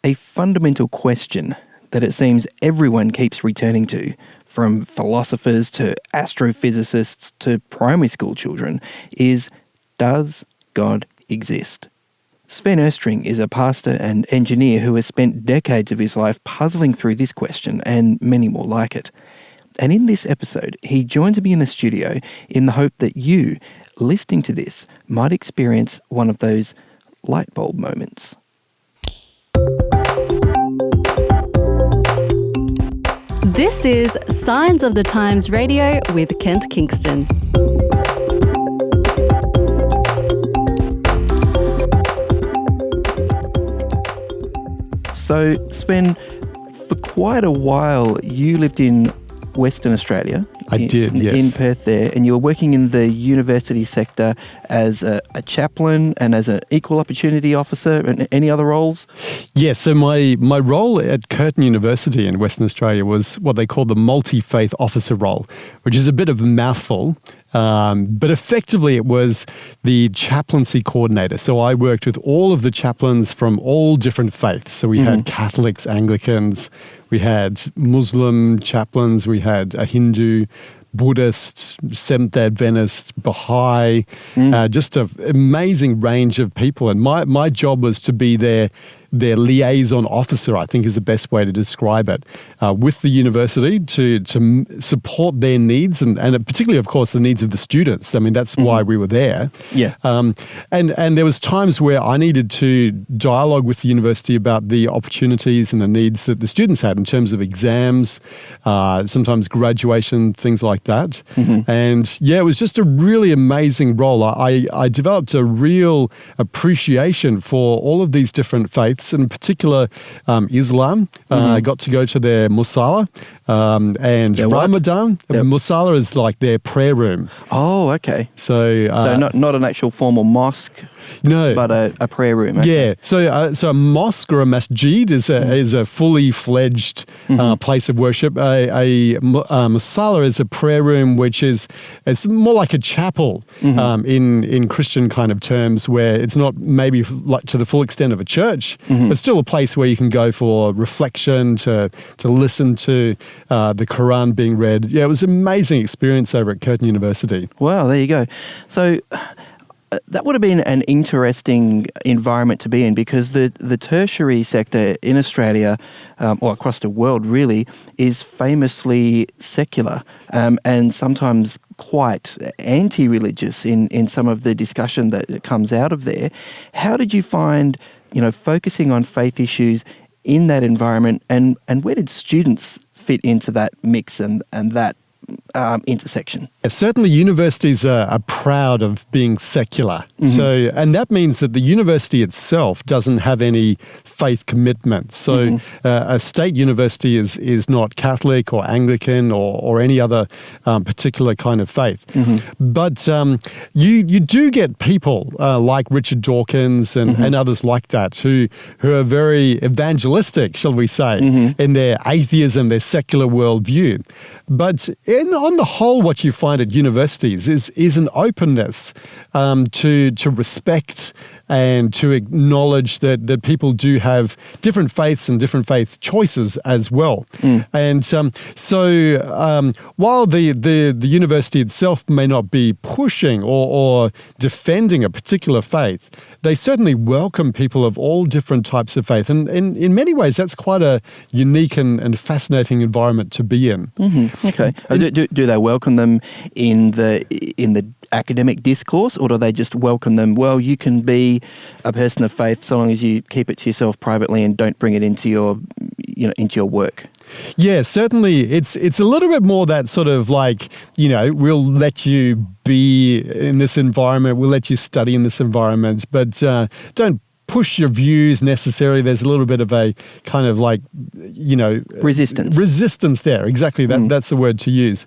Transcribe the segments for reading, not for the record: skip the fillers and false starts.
a fundamental question that it seems everyone keeps returning to, from philosophers to astrophysicists to primary school children, is, does God exist? Sven Östring is a pastor and engineer who has spent decades of his life puzzling through this question and many more like it. And in this episode, he joins me in the studio in the hope that you, listening to this, might experience one of those light bulb moments. This is Signs of the Times Radio with Kent Kingston. So, Sven, for quite a while, you lived in Western Australia. I did, yes. In Perth there, and you were working in the university sector as a chaplain and as an equal opportunity officer, and any other roles? Yes, so my role at Curtin University in Western Australia was what they call the multi-faith officer role, which is a bit of a mouthful. But effectively it was the chaplaincy coordinator. So I worked with all of the chaplains from all different faiths. So we had Catholics, Anglicans, we had Muslim chaplains, we had a Hindu, Buddhist, Seventh-day Adventist, Baha'i, just an amazing range of people. And my job was to be their liaison officer, I think is the best way to describe it, with the university to support their needs and particularly, of course, the needs of the students. I mean, that's why we were there. Yeah. And there was times where I needed to dialogue with the university about the opportunities and the needs that the students had in terms of exams, sometimes graduation, things like that. And yeah, it was just a really amazing role. I developed a real appreciation for all of these different faiths, in particular Islam. I got to go to their Musalla and Ramadan. Yep. Musalla is like their prayer room. Oh, okay. So not an actual formal mosque, no, but a prayer room. Okay. Yeah. So a mosque or a masjid is a fully fledged place of worship. A Musalla is a prayer room, it's more like a chapel in Christian kind of terms, where it's not maybe like to the full extent of a church, but still a place where you can go for reflection, to listen to the Quran being read. Yeah, it was an amazing experience over at Curtin University. Wow, there you go. So that would have been an interesting environment to be in, because the tertiary sector in Australia, or across the world really, is famously secular and sometimes quite anti-religious in some of the discussion that comes out of there. How did you find, focusing on faith issues in that environment, and where did students fit into that mix and that intersection? Certainly universities are proud of being secular. And that means that the university itself doesn't have any faith commitments. So a state university is not Catholic or Anglican or any other particular kind of faith. But you do get people like Richard Dawkins and others like that who are very evangelistic, shall we say, in their atheism, their secular worldview. But on the whole, what you find at universities is an openness to respect and to acknowledge that people do have different faiths and different faith choices as well. And so while the university itself may not be pushing or defending a particular faith, they certainly welcome people of all different types of faith. And in many ways, that's quite a unique and fascinating environment to be in. Okay. Do they welcome them in the academic discourse, or do they just welcome them, well, you can be a person of faith so long as you keep it to yourself privately and don't bring it into your work? Yeah, certainly. It's a little bit more that sort of like, we'll let you be in this environment, we'll let you study in this environment, but don't push your views necessarily. There's a little bit of a kind of like, resistance there. Exactly. That's the word to use.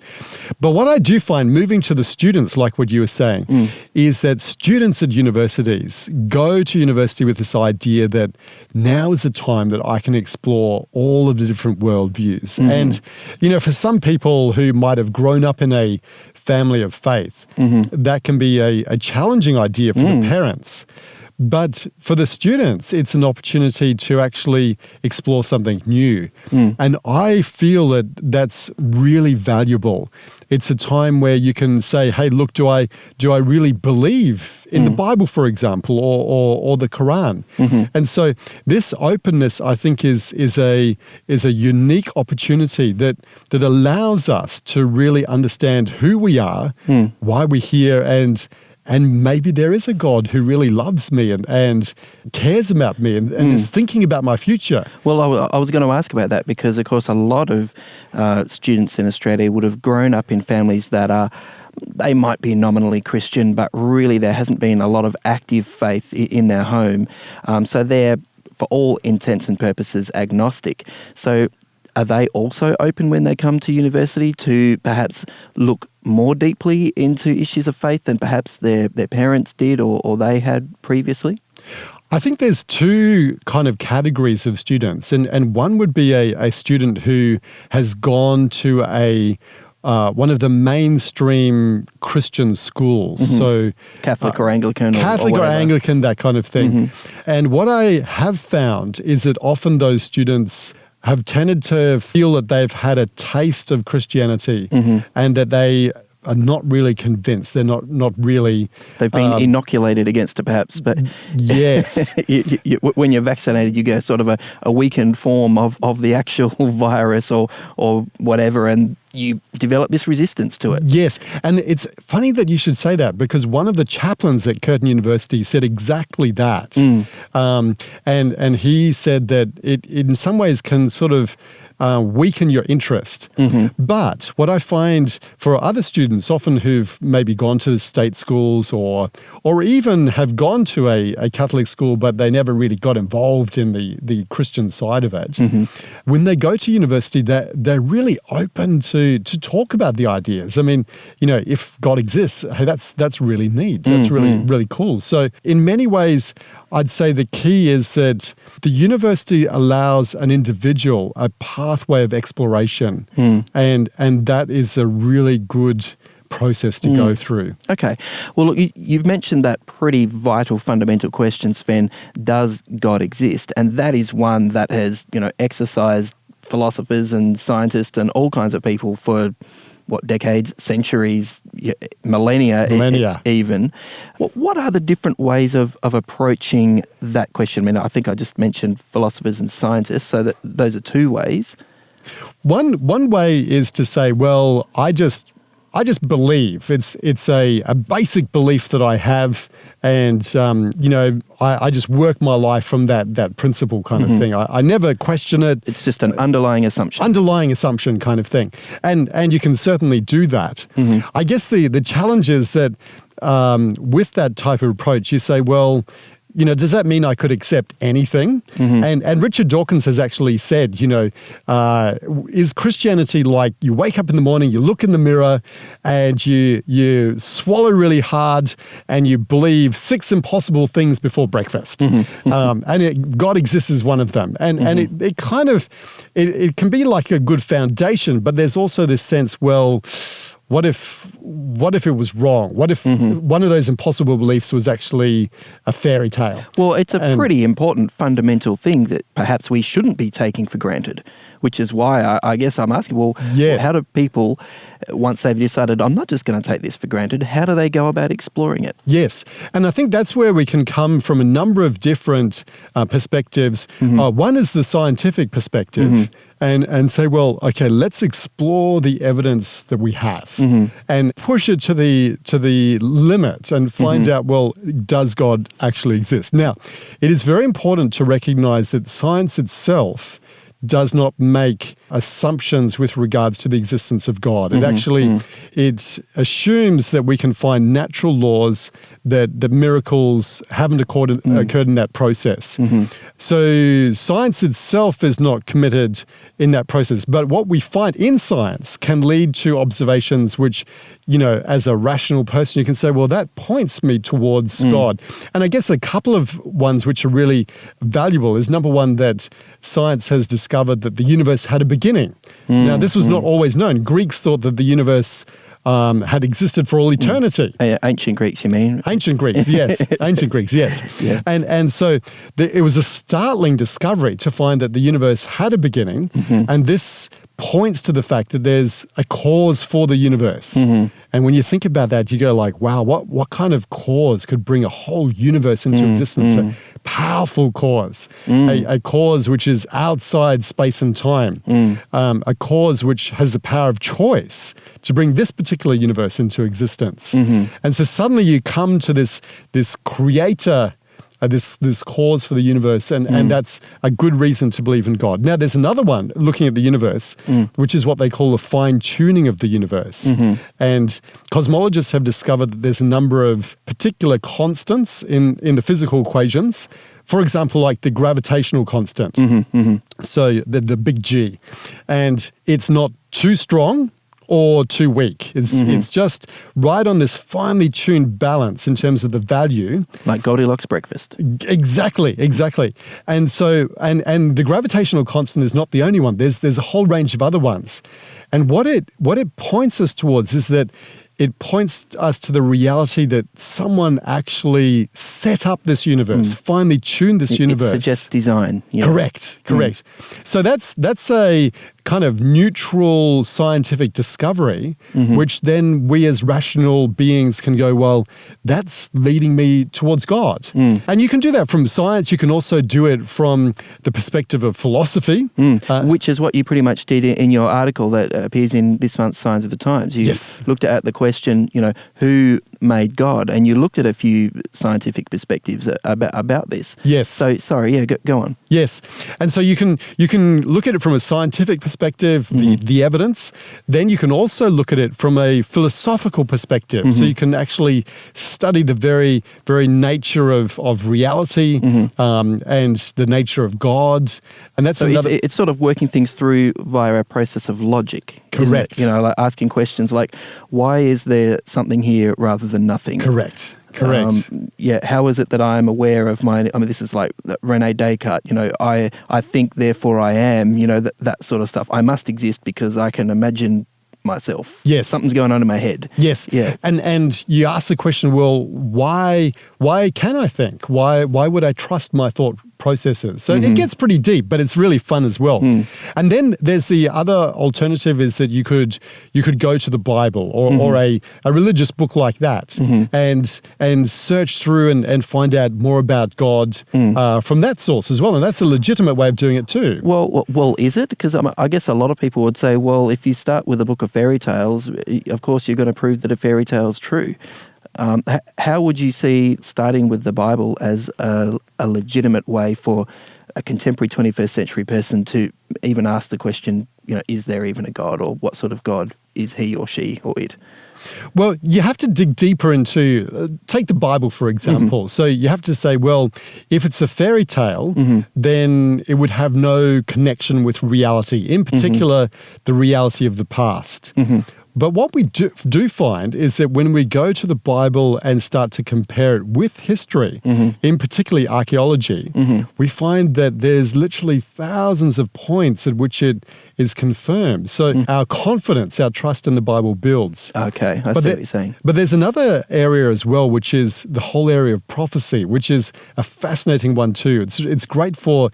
But what I do find, moving to the students, like what you were saying, is that students at universities go to university with this idea that now is the time that I can explore all of the different worldviews. And, for some people who might have grown up in a family of faith, that can be a challenging idea for the parents. But for the students, it's an opportunity to actually explore something new. And I feel that that's really valuable. It's a time where you can say, hey, look, do I really believe in the Bible, for example, or the Quran? And so this openness, I think, is a unique opportunity that allows us to really understand who we are, why we're here, and maybe there is a God who really loves me and cares about me and is thinking about my future. Well, I was going to ask about that because, of course, a lot of students in Australia would have grown up in families that they might be nominally Christian, but really there hasn't been a lot of active faith in their home. So they're, for all intents and purposes, agnostic. So are they also open when they come to university to perhaps look more deeply into issues of faith than perhaps their parents did or they had previously? I think there's two kind of categories of students, and one would be a student who has gone to one of the mainstream Christian schools, so Catholic or Anglican, or Anglican, that kind of thing. And what I have found is that often those students have tended to feel that they've had a taste of Christianity and that they are not really convinced. They're not really... They've been inoculated against it perhaps, but... Yes. When you're vaccinated, you get sort of a weakened form of the actual virus or whatever, and you develop this resistance to it. Yes, and it's funny that you should say that because one of the chaplains at Curtin University said exactly that. And he said that it in some ways can sort of weaken your interest. But what I find for other students, often who've maybe gone to state schools or even have gone to a Catholic school, but they never really got involved in the Christian side of it, when they go to university, they're really open to talk about the ideas. I mean, if God exists, hey, that's really neat. That's really cool. So in many ways, I'd say the key is that the university allows an individual a pathway of exploration, and that is a really good process to go through. Okay. Well, look, you've mentioned that pretty vital fundamental question, Sven. Does God exist? And that is one that has, exercised philosophers and scientists and all kinds of people for decades, centuries, millennia even. What are the different ways of approaching that question? I mean, I think I just mentioned philosophers and scientists, so that those are two ways. One way is to say, well, I just believe. It's a basic belief that I have, and I just work my life from that principle kind of thing. I never question it. It's just an underlying assumption. Underlying assumption kind of thing, and you can certainly do that. I guess the challenge is that with that type of approach, you say, well, does that mean I could accept anything? And Richard Dawkins has actually said, is Christianity like you wake up in the morning, you look in the mirror, and you swallow really hard, and you believe 6 impossible things before breakfast, and God exists as one of them, and it kind of it can be like a good foundation, but there's also this sense, well, what if it was wrong? What if one of those impossible beliefs was actually a fairy tale? Well, it's a pretty important fundamental thing that perhaps we shouldn't be taking for granted, which is why I guess I'm asking, how do people, once they've decided, I'm not just going to take this for granted, how do they go about exploring it? Yes, and I think that's where we can come from a number of different perspectives. One is the scientific perspective. And say, well, okay, let's explore the evidence that we have and push it to the limit and find out, well, does God actually exist? Now, it is very important to recognize that science itself does not make assumptions with regards to the existence of God. It actually it assumes that we can find natural laws, that miracles haven't occurred in that process. So science itself is not committed in that process. But what we find in science can lead to observations which, as a rational person, you can say, well, that points me towards God. And I guess a couple of ones which are really valuable is, number one, that science has discovered that the universe had a beginning. Now, this was not always known. Greeks thought that the universe had existed for all eternity. Ancient Greeks, you mean? Ancient Greeks, yes. Ancient Greeks, yes. Yeah. And so it was a startling discovery to find that the universe had a beginning, and this points to the fact that there's a cause for the universe. And when you think about that, you go like, wow, what kind of cause could bring a whole universe into existence? A powerful cause, a cause which is outside space and time, a cause which has the power of choice to bring this particular universe into existence. And so suddenly you come to this creator, this cause for the universe, and that's a good reason to believe in God. Now, there's another one looking at the universe, which is what they call the fine-tuning of the universe. And cosmologists have discovered that there's a number of particular constants in the physical equations. For example, like the gravitational constant, so the big G. And it's not too strong or too weak. It's just right on this finely tuned balance in terms of the value. Like Goldilocks breakfast. Exactly. And so, and the gravitational constant is not the only one. There's a whole range of other ones. And what it points us towards is that it points us to the reality that someone actually set up this universe, finely tuned this universe. It suggests design. Yeah. Correct. So that's a kind of neutral scientific discovery, which then we as rational beings can go, well, that's leading me towards God. And you can do that from science. You can also do it from the perspective of philosophy. Which is what you pretty much did in your article that appears in this month's Signs of the Times. You looked at the question, who made God? And you looked at a few scientific perspectives about this. Yes. So, sorry, go on. Yes. And so you can look at it from a scientific perspective, the evidence. Then you can also look at it from a philosophical perspective. So you can actually study the very, very nature of reality and the nature of God. And that's so another... it's sort of working things through via a process of logic. Correct. Like asking questions like, why is there something here rather than nothing? Correct. How is it that I am aware of this is like Rene Descartes, I think, therefore I am, that sort of stuff. I must exist because I can imagine myself. Yes. Something's going on in my head. Yes. Yeah. And you ask the question, well, why can I think? Why would I trust my thought processes? So it gets pretty deep, but it's really fun as well. And then there's the other alternative is that you could go to the Bible or a religious book like that and search through and find out more about God from that source as well. And that's a legitimate way of doing it too. Well, is it? Because I guess a lot of people would say, well, if you start with a book of fairy tales, of course you're going to prove that a fairy tale is true. How would you see starting with the Bible as a legitimate way for a contemporary 21st century person to even ask the question, is there even a God, or what sort of God is he or she or it? Well, you have to dig deeper into, take the Bible, for example. So you have to say, well, if it's a fairy tale, then it would have no connection with reality, in particular, the reality of the past. But what we do find is that when we go to the Bible and start to compare it with history, in particularly archaeology, we find that there's literally thousands of points at which it is confirmed. So our confidence, our trust in the Bible builds. Okay, I see what you're saying. But there's another area as well, which is the whole area of prophecy, which is a fascinating one too. It's great for,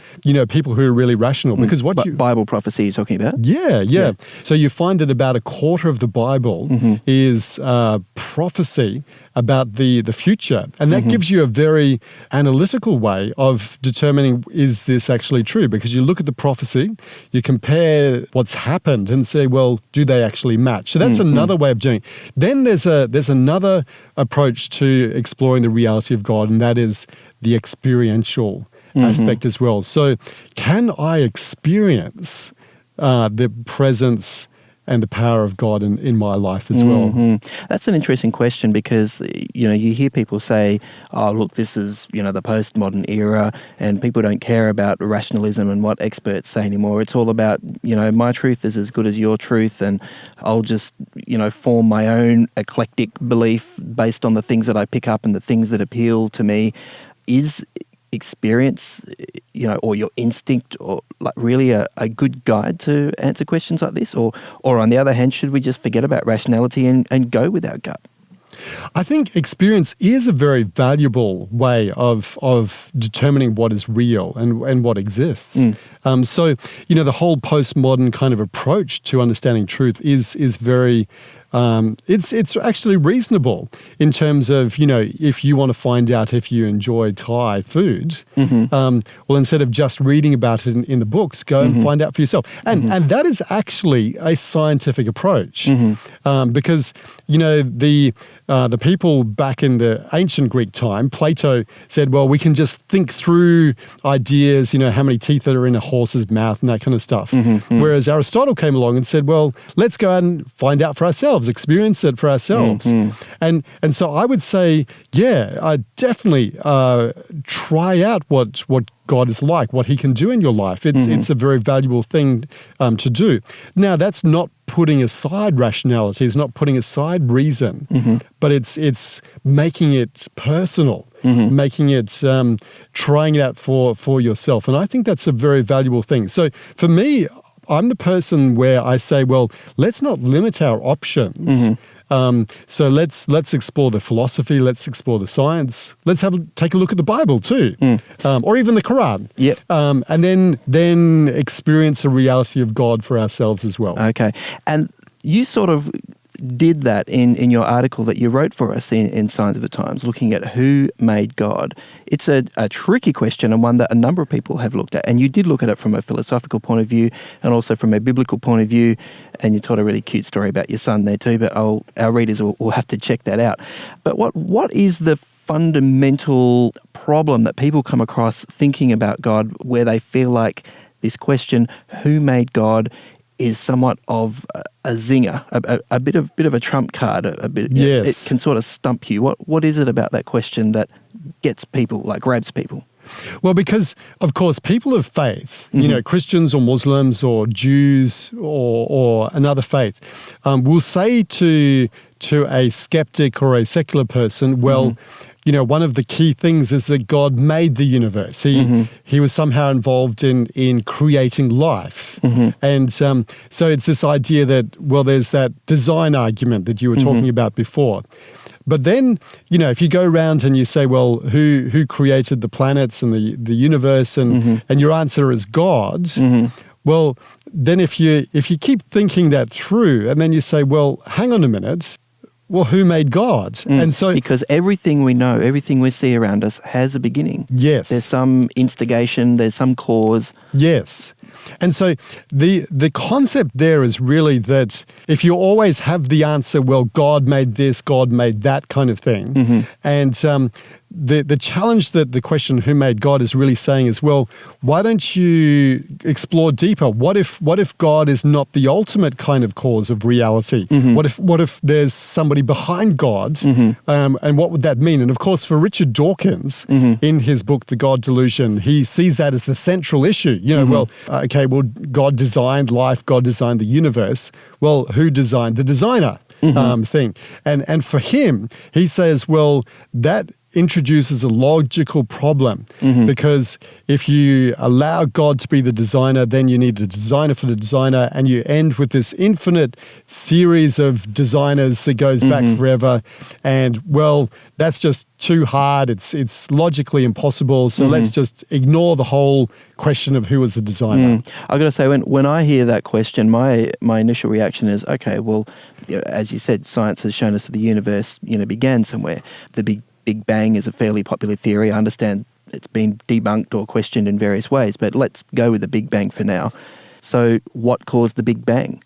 people who are really rational, because Bible prophecy you're talking about? Yeah. So you find that about a quarter of the Bible is prophecy about the future. And that gives you a very analytical way of determining, is this actually true? Because you look at the prophecy, you compare what's happened and say, well, do they actually match? So that's another way of doing it. Then there's another approach to exploring the reality of God, and that is the experiential aspect as well. So can I experience the presence and the power of God in my life as well? That's an interesting question, because you hear people say, oh, look, this is the postmodern era, and people don't care about rationalism and what experts say anymore. It's all about my truth is as good as your truth, and I'll just form my own eclectic belief based on the things that I pick up and the things that appeal to me. Is experience, or your instinct, or like really a good guide to answer questions like this? Or on the other hand, should we just forget about rationality and go with our gut? I think experience is a very valuable way of determining what is real and what exists. So, the whole postmodern kind of approach to understanding truth is very it's actually reasonable in terms of, if you want to find out if you enjoy Thai food, well, instead of just reading about it in the books, go and find out for yourself. And that is actually a scientific approach because, the people back in the ancient Greek time, Plato said, well, we can just think through ideas, how many teeth are in a horse's mouth and that kind of stuff. Whereas Aristotle came along and said, well, let's go out and find out for ourselves, experience it for ourselves. And so I would say, I definitely try out what God is like, what he can do in your life. It's a very valuable thing to do. Now, that's not putting aside rationality, it's not putting aside reason, but it's making it personal, making it, trying it out for yourself. And I think that's a very valuable thing. So for me, I'm the person where I say, well, let's not limit our options. So let's explore the philosophy, let's explore the science, let's take a look at the Bible too, or even the Quran, and then experience the reality of God for ourselves as well. Okay, and you sort of did that in your article that you wrote for us in Signs of the Times, looking at who made God. It's a tricky question and one that a number of people have looked at. And you did look at it from a philosophical point of view and also from a biblical point of view. And you told a really cute story about your son there too, but our readers will have to check that out. But what is the fundamental problem that people come across thinking about God, where they feel like this question, who made God, is somewhat of a zinger, a bit of a trump card, Yes. It can sort of stump you. What is it about that question that gets people, like grabs people? Well, because, of course, people of faith, Christians or Muslims or Jews or another faith, will say to a skeptic or a secular person, well, one of the key things is that God made the universe. He was somehow involved in creating life. And so it's this idea that, well, there's that design argument that you were talking about before. But then, if you go around and you say, well, who created the planets and the universe, and your answer is God, well, then if you keep thinking that through, and then you say, well, hang on a minute, well, who made God? And so, because everything we know, everything we see around us has a beginning. Yes. There's some instigation, there's some cause. Yes. And so the concept there is really that if you always have the answer, well, God made this, God made that kind of thing, and the challenge that the question who made God is really saying is, well, why don't you explore deeper? What if God is not the ultimate kind of cause of reality? What if there's somebody behind God? And what would that mean? And of course, for Richard Dawkins, in his book, The God Delusion, he sees that as the central issue. God designed life, God designed the universe. Well, who designed the designer thing? And for him, he says, well, that introduces a logical problem because if you allow God to be the designer, then you need a designer for the designer, and you end with this infinite series of designers that goes back forever. And well, that's just too hard. It's logically impossible. So let's just ignore the whole question of who was the designer. I've got to say, when I hear that question, my initial reaction is, okay, well, as you said, science has shown us that the universe, began somewhere. The Big Bang is a fairly popular theory. I understand it's been debunked or questioned in various ways, but let's go with the Big Bang for now. So what caused the Big Bang?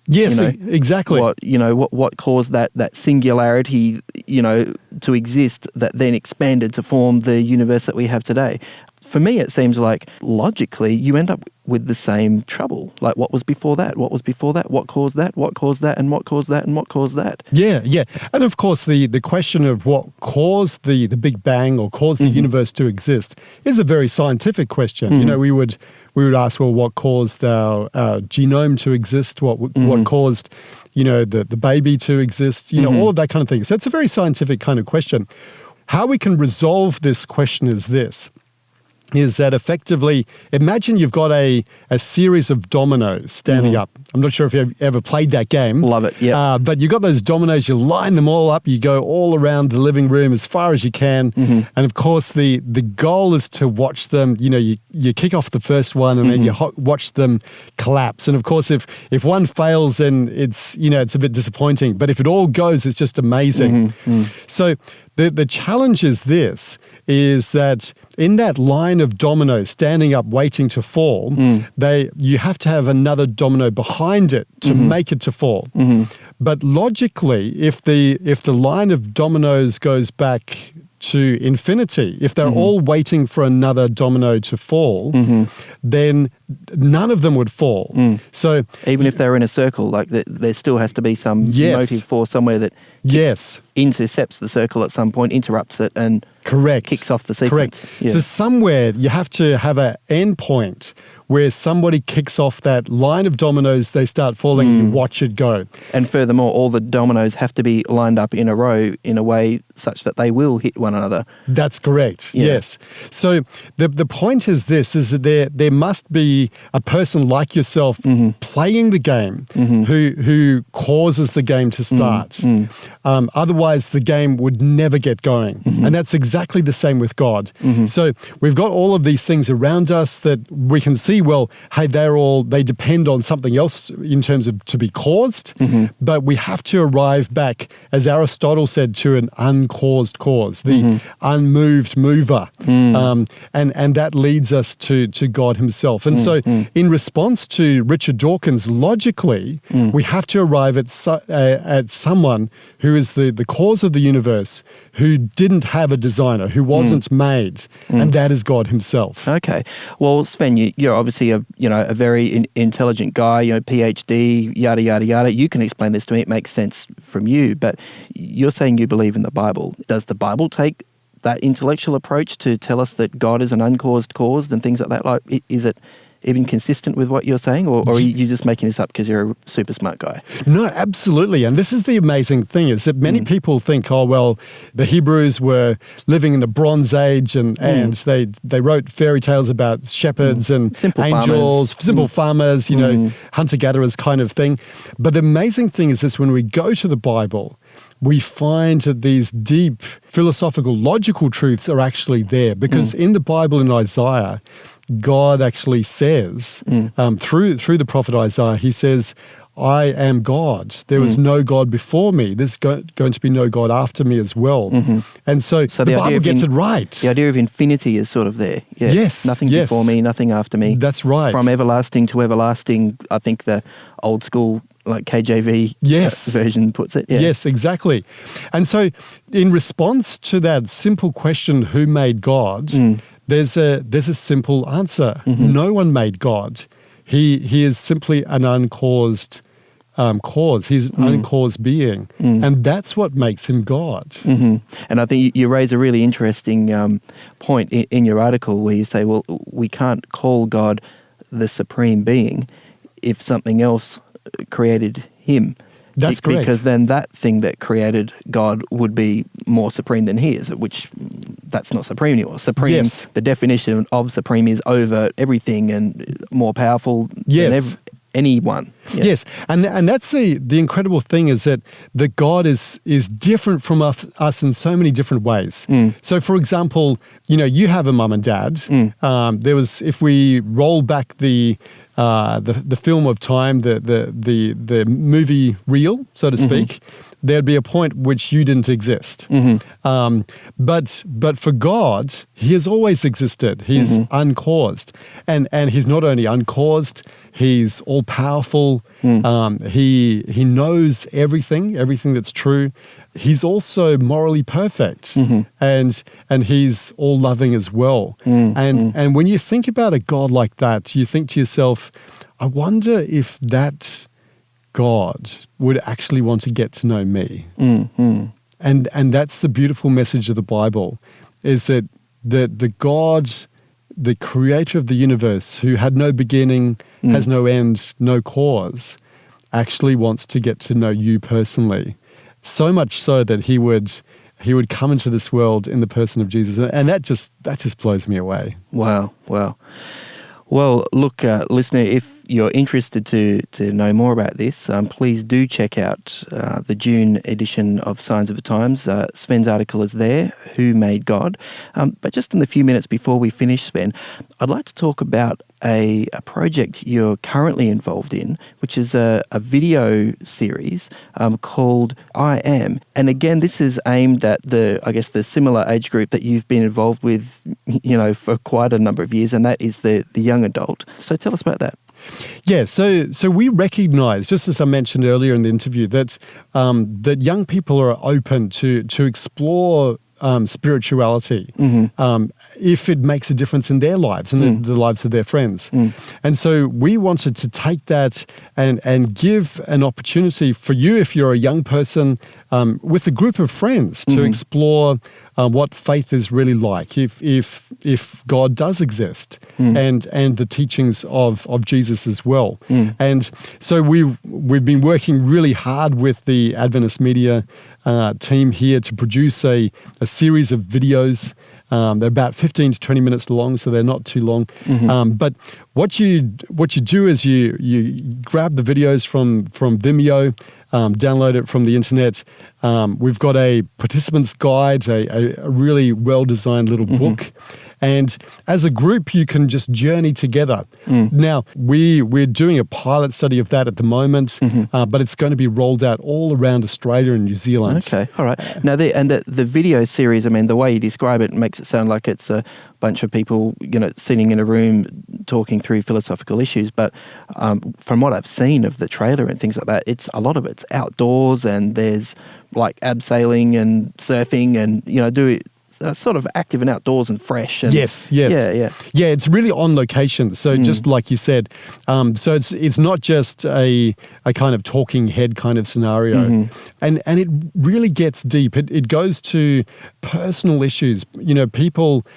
Yes, exactly. What caused that singularity, to exist that then expanded to form the universe that we have today? For me, it seems like logically you end up with the same trouble. Like, what was before that? What was before that? What caused that? What caused that? And what caused that? And what caused that? Yeah. And of course, the question of what caused the Big Bang or caused the universe to exist is a very scientific question. We would ask, well, what caused our genome to exist? What caused, the baby to exist? All of that kind of thing. So it's a very scientific kind of question. How we can resolve this question is this. is that effectively, imagine you've got a series of dominoes standing up. I'm not sure if you've ever played that game. Love it, yeah. But you've got those dominoes, you line them all up, you go all around the living room as far as you can. And of course, the goal is to watch them, you kick off the first one and then you watch them collapse. And of course, if one fails, then it's a bit disappointing. But if it all goes, it's just amazing. So the challenge is that in that line of dominoes standing up waiting to fall, you have to have another domino behind it to make it to fall. But logically, if the line of dominoes goes back to infinity, if they're all waiting for another domino to fall, then none of them would fall. So even if they're in a circle, like there still has to be some motive force somewhere that intercepts the circle at some point, interrupts it, and kicks off the sequence. Correct. Yeah. So somewhere you have to have an end point where somebody kicks off that line of dominoes, they start falling, and you watch it go. And furthermore, all the dominoes have to be lined up in a row in a way such that they will hit one another. That's correct, yes. So the point is that there must be a person like yourself playing the game who causes the game to start. Otherwise, the game would never get going. And that's exactly the same with God. So we've got all of these things around us that we can see, well, hey, they depend on something else in terms of to be caused, but we have to arrive back, as Aristotle said, to an uncaused cause, the unmoved mover. And that leads us to God himself. And so in response to Richard Dawkins, logically, we have to arrive at someone who is the cause of the universe, who didn't have a designer, who wasn't made, and that is God himself. Okay. Well, Sven, you're obviously a very intelligent guy, PhD, yada, yada, yada. You can explain this to me. It makes sense from you, but you're saying you believe in the Bible. Does the Bible take that intellectual approach to tell us that God is an uncaused cause and things like that? Like, is it even consistent with what you're saying, or are you just making this up because you're a super smart guy? No, absolutely. And this is the amazing thing, is that many people think, oh, well, the Hebrews were living in the Bronze Age and they wrote fairy tales about shepherds and simple angels, farmers. simple farmers, hunter-gatherers kind of thing. But the amazing thing is this: when we go to the Bible, we find that these deep philosophical, logical truths are actually there, because in the Bible, in Isaiah, God actually says, through the prophet Isaiah, he says, I am God. There was no God before me. There's going to be no God after me as well. And so the Bible gets it right. The idea of infinity is sort of there. Yeah. Yes. Nothing before me, nothing after me. That's right. From everlasting to everlasting, I think the old school like KJV version puts it. Yeah. Yes, exactly. And so in response to that simple question, who made God, there's a simple answer. No one made God. He is simply an uncaused cause. He's an uncaused being. And that's what makes him God. And I think you raise a really interesting point in your article where you say, well, we can't call God the supreme being if something else created him. That's correct. Because then that thing that created God would be more supreme than he is, which that's not supreme anymore. Supreme, the definition of supreme is over everything and more powerful than anyone. Yeah. Yes, and that's the incredible thing, is that God is different from us in so many different ways. So, for example, you have a mum and dad. There was, if we roll back the film of time, the movie reel, so to speak, there'd be a point which you didn't exist. But for God, he has always existed. He's uncaused. And he's not only uncaused, he's all powerful. He knows everything that's true. He's also morally perfect, and he's all loving as well. And when you think about a God like that, you think to yourself, I wonder if that God would actually want to get to know me. And that's the beautiful message of the Bible, is that the God, the creator of the universe, who had no beginning, has no end, no cause, actually wants to get to know you personally. So much so that he would he would come into this world in the person of Jesus. And that just blows me away. Wow. Well, look, listener, if you're interested to know more about this, please do check out the June edition of Signs of the Times. Sven's article is there, Who Made God? But just in the few minutes before we finish, Sven, I'd like to talk about a project you're currently involved in, which is a video series called I Am. And again, this is aimed at the similar age group that you've been involved with, for quite a number of years, and that is the young adult. So tell us about that. Yeah, so we recognise, just as I mentioned earlier in the interview, that that young people are open to explore spirituality if it makes a difference in their lives and the lives of their friends. And so we wanted to take that and give an opportunity for you, if you're a young person, with a group of friends to explore what faith is really like, if God does exist, and the teachings of Jesus as well. And so we've been working really hard with the Adventist Media team here to produce a series of videos. They're about 15 to 20 minutes long, so they're not too long. But what you do is you grab the videos from Vimeo, download it from the internet. We've got a participants guide, a really well-designed little book. And as a group, you can just journey together. Now, we're doing a pilot study of that at the moment, but it's going to be rolled out all around Australia and New Zealand. Okay, all right. Now, the video series, I mean, the way you describe it makes it sound like it's a bunch of people, sitting in a room talking through philosophical issues. But from what I've seen of the trailer and things like that, a lot of it's outdoors, and there's like abseiling and surfing and, sort of active and outdoors and fresh. And yes. Yeah, it's really on location. So just like you said, so it's not just a kind of talking head kind of scenario, and it really gets deep. It goes to personal issues. People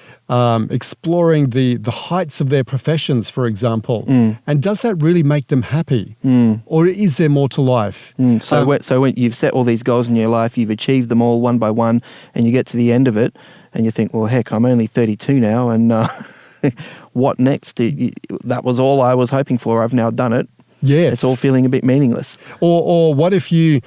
exploring the heights of their professions, for example, and does that really make them happy, or is there more to life? So when you've set all these goals in your life, you've achieved them all one by one, and you get to the end of it, and you think, well, heck, I'm only 32 now, and what next? That was all I was hoping for. I've now done it. Yes. It's all feeling a bit meaningless. Or what if you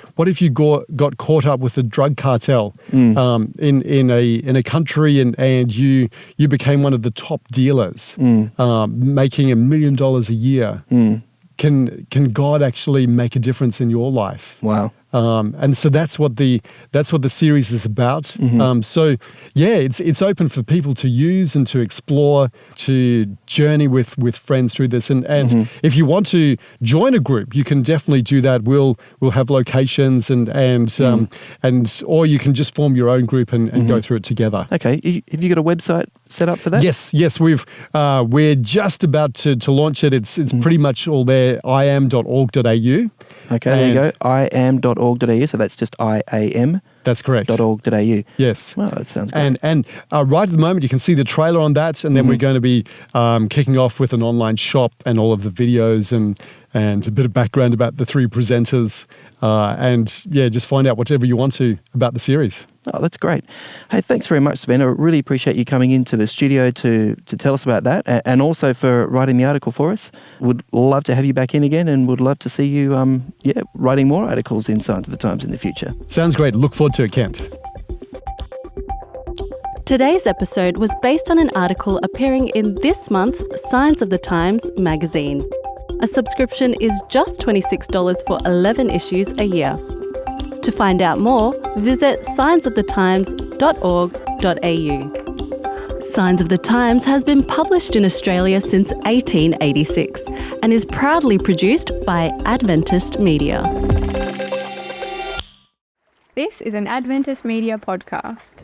got caught up with a drug cartel in a country and you became one of the top dealers, making $1 million a year? Can God actually make a difference in your life? Wow. And so that's what the series is about. So yeah, it's open for people to use and to explore, to journey with friends through this. And if you want to join a group, you can definitely do that. We'll have locations and or you can just form your own group and go through it together. Okay, have you got a website set up for that? Yes, we're just about to launch it. It's pretty much all there. iam.org.au. Okay, there you go. iam.org.au. So that's just IAM. That's correct. .org.au. Yes. Well, that sounds great. And right at the moment, you can see the trailer on that, and then we're going to be kicking off with an online shop and all of the videos and a bit of background about the three presenters, and just find out whatever you want to about the series. Oh, that's great. Hey, thanks very much, Sven. I really appreciate you coming into the studio to tell us about that, and also for writing the article for us. Would love to have you back in again, and would love to see you writing more articles in Signs of the Times in the future. Sounds great. Look forward to it, Kent. Today's episode was based on an article appearing in this month's Signs of the Times magazine. A subscription is just $26 for 11 issues a year. To find out more, visit signsofthetimes.org.au. Signs of the Times has been published in Australia since 1886 and is proudly produced by Adventist Media. This is an Adventist Media podcast.